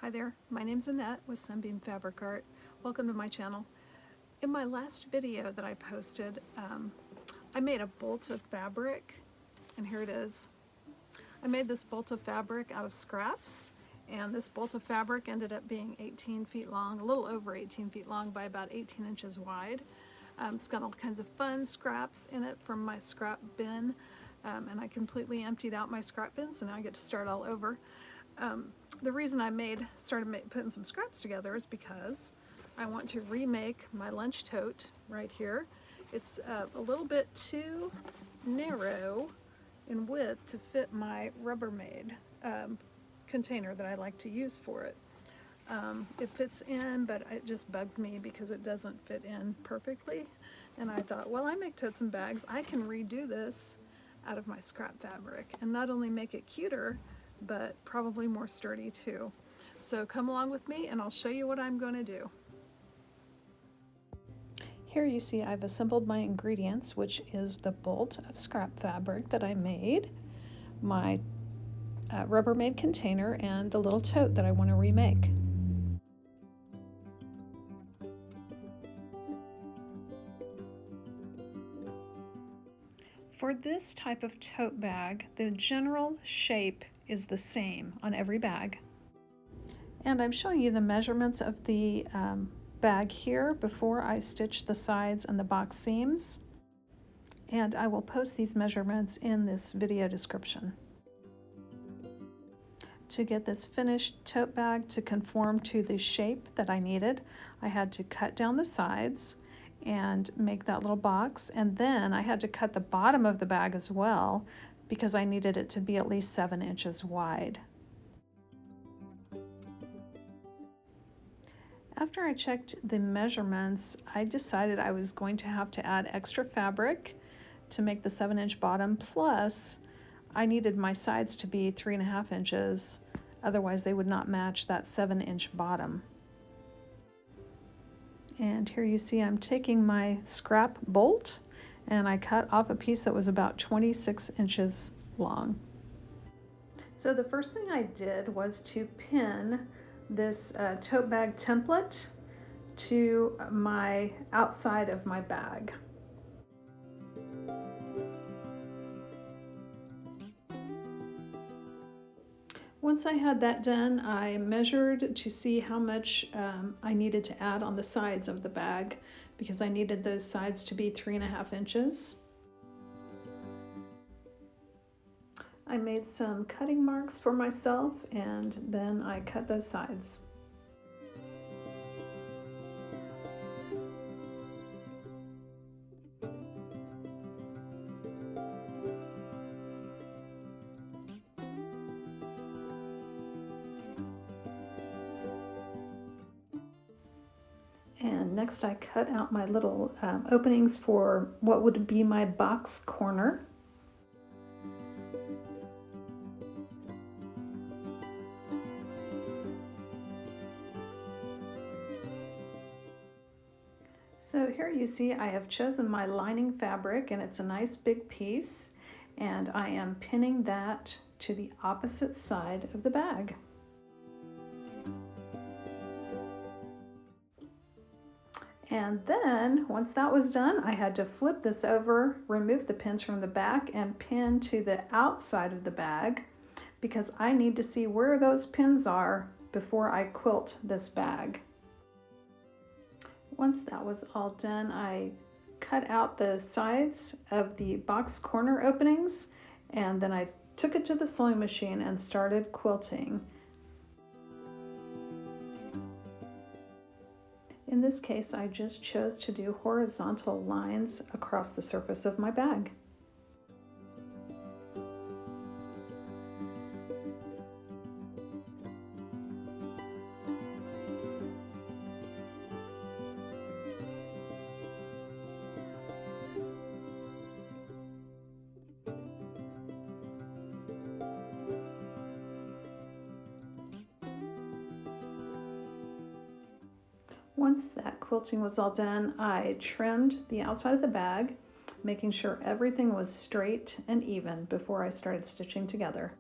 Hi there, my name's Annette with Sunbeam Fabric Art. Welcome to my channel. In my last video that I posted, I made a bolt of fabric, and here it is. I made this bolt of fabric out of scraps, and this bolt of fabric ended up being 18 feet long, a little over 18 feet long by about 18 inches wide. It's got all kinds of fun scraps in it from my scrap bin, and I completely emptied out my scrap bin, so now I get to start all over. The reason I started putting some scraps together is because I want to remake my lunch tote right here. It's a little bit too narrow in width to fit my Rubbermaid container that I like to use for it. It fits in, but it just bugs me because it doesn't fit in perfectly. And I thought, well, I make totes and bags. I can redo this out of my scrap fabric and not only make it cuter, but probably more sturdy too. So come along with me and I'll show you what I'm going to do. Here you see I've assembled my ingredients, which is the bolt of scrap fabric that I made, my Rubbermaid container, and the little tote that I want to remake. For this type of tote bag, the general shape is the same on every bag. And I'm showing you the measurements of the bag here before I stitch the sides and the box seams. And I will post these measurements in this video description. To get this finished tote bag to conform to the shape that I needed, I had to cut down the sides and make that little box, and then I had to cut the bottom of the bag as well because I needed it to be at least 7 inches wide. After I checked the measurements, I decided I was going to have to add extra fabric to make the 7-inch bottom, plus I needed my sides to be 3.5 inches, otherwise they would not match that 7-inch bottom. And here you see I'm taking my scrap bolt and I cut off a piece that was about 26 inches long. So the first thing I did was to pin this tote bag template to my outside of my bag. Once I had that done, I measured to see how much I needed to add on the sides of the bag because I needed those sides to be 3.5 inches. I made some cutting marks for myself and then I cut those sides. And next I cut out my little openings for what would be my box corner. So here you see I have chosen my lining fabric, and it's a nice big piece, and I am pinning that to the opposite side of the bag. And then once that was done, I had to flip this over, remove the pins from the back, and pin to the outside of the bag because I need to see where those pins are before I quilt this bag. Once that was all done, I cut out the sides of the box corner openings, and then I took it to the sewing machine and started quilting. In this case, I just chose to do horizontal lines across the surface of my bag. Once that quilting was all done, I trimmed the outside of the bag, making sure everything was straight and even before I started stitching together.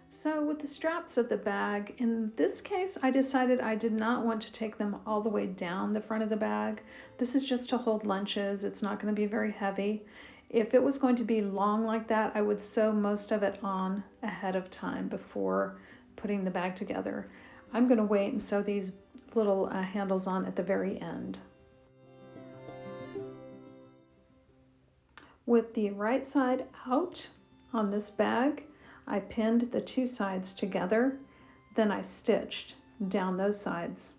So with the straps of the bag, in this case, I decided I did not want to take them all the way down the front of the bag. This is just to hold lunches. It's not going to be very heavy. If it was going to be long like that, I would sew most of it on ahead of time before putting the bag together. I'm going to wait and sew these little handles on at the very end. With the right side out on this bag, I pinned the two sides together, then I stitched down those sides.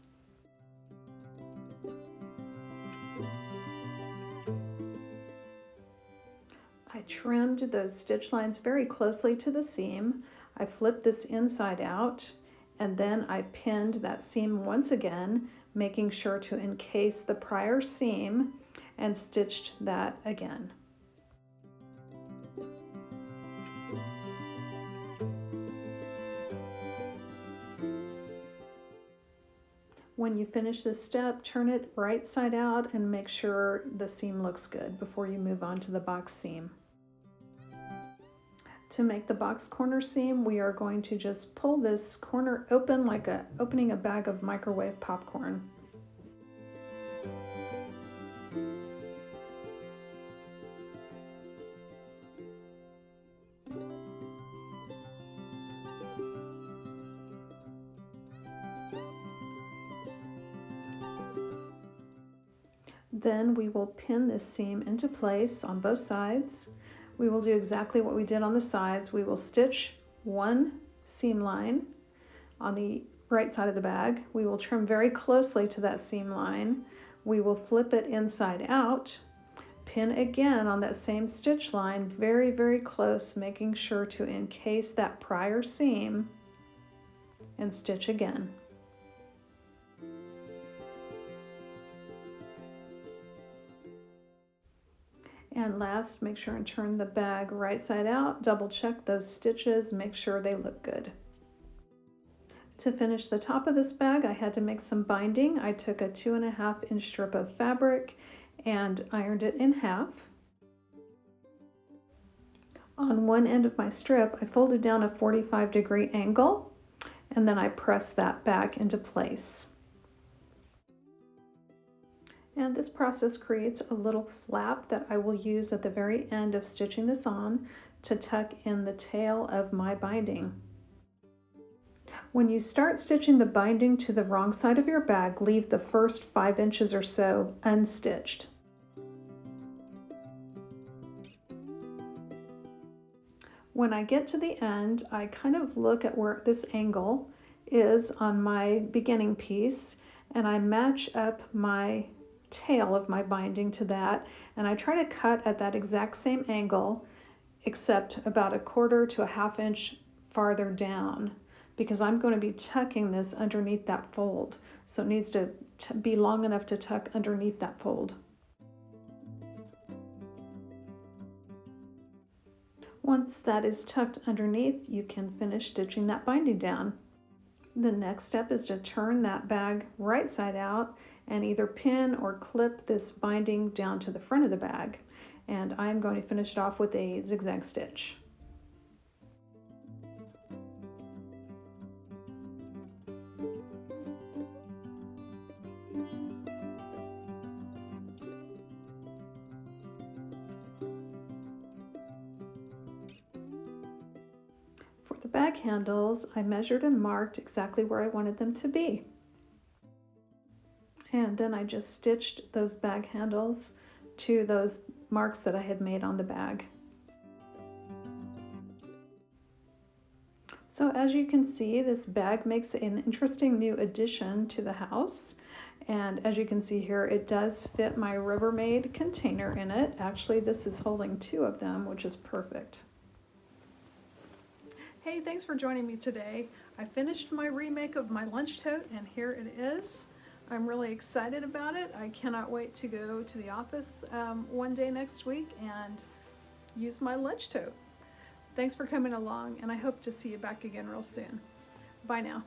I trimmed those stitch lines very closely to the seam. I flipped this inside out, and then I pinned that seam once again, making sure to encase the prior seam, and stitched that again. When you finish this step, turn it right side out and make sure the seam looks good before you move on to the box seam. To make the box corner seam, we are going to just pull this corner open like opening a bag of microwave popcorn. Then we will pin this seam into place on both sides. We will do exactly what we did on the sides. We will stitch one seam line on the right side of the bag. We will trim very closely to that seam line. We will flip it inside out, pin again on that same stitch line very, very close, making sure to encase that prior seam, and stitch again. And last, make sure and turn the bag right side out, double check those stitches, make sure they look good. To finish the top of this bag, I had to make some binding. I took a 2.5 inch strip of fabric and ironed it in half. On one end of my strip, I folded down a 45-degree angle, and then I pressed that back into place. And this process creates a little flap that I will use at the very end of stitching this on to tuck in the tail of my binding. When you start stitching the binding to the wrong side of your bag, leave the first 5 inches or so unstitched. When I get to the end, I kind of look at where this angle is on my beginning piece, and I match up my tail of my binding to that, and I try to cut at that exact same angle, except about 1/4 to 1/2 inch farther down, because I'm going to be tucking this underneath that fold. So it needs to be long enough to tuck underneath that fold. Once that is tucked underneath, you can finish stitching that binding down. The next step is to turn that bag right side out and either pin or clip this binding down to the front of the bag. And I'm going to finish it off with a zigzag stitch. For the bag handles, I measured and marked exactly where I wanted them to be. And then I just stitched those bag handles to those marks that I had made on the bag. So as you can see, this bag makes an interesting new addition to the house. And as you can see here, it does fit my Rubbermaid container in it. Actually, this is holding 2 of them, which is perfect. Hey, thanks for joining me today. I finished my remake of my lunch tote, and here it is. I'm really excited about it. I cannot wait to go to the office one day next week and use my lunch tote. Thanks for coming along, and I hope to see you back again real soon. Bye now.